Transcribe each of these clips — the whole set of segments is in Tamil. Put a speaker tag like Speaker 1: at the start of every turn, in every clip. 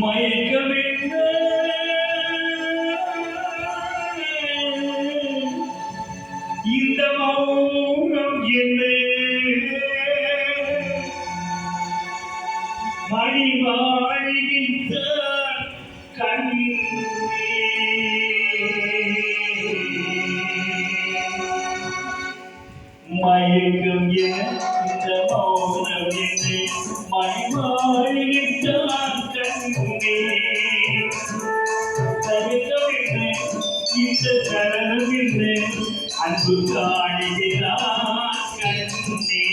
Speaker 1: மயக்கமென்ன இந்த மௌனம் என்ன மணிவாழ்கின்ற கண்ணே மயக்கம் இந்த மௌனம் என்ன மணிவாழ்கின்ற கண்ணே தயக்கமில்லை இந்த கரணமில்லை அன்பு காணுகிறான் கண்ணே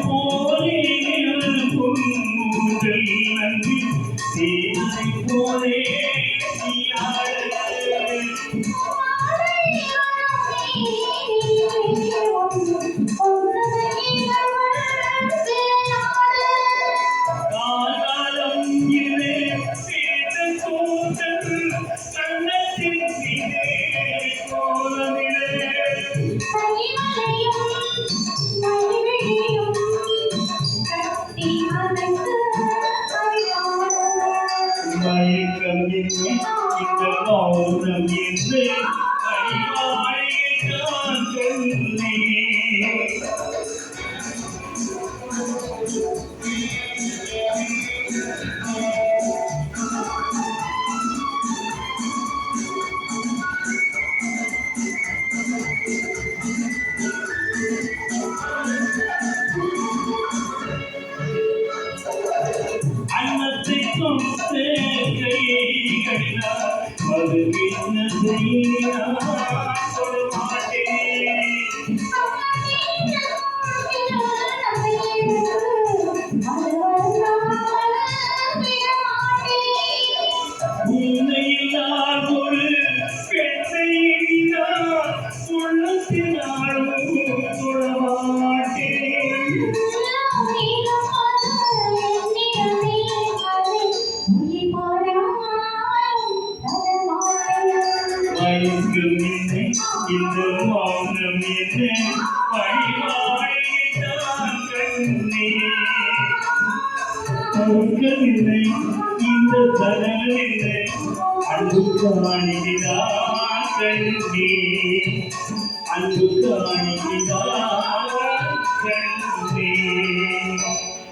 Speaker 1: போலே பொன்முதல் நன்றி தேனை போலே காலம் இல்லை கண்ணத்தின் கோலமிலே மயக்கம் என்ன இந்த மௌனம் என்ன அடிவாழைத்தான் கண்ணே அன்னத்தை கொண்டு கைகளினால் மதுவின செய்யார் சொல்லமாட்டேன் உன்னையில்லாத ஒரு பெண்ணை உள்ளத்தினாலும் சொல்லமாட்டேன் மயக்கம் என்ன இந்த மௌனம் என்ன வழிவாழைத்தான் கண்ணே தடுக்கவில்லை இந்த தரவில்லை அன்பு காணுகிறான் கண்ணே அன்பு காணுகிறான் கண்ணே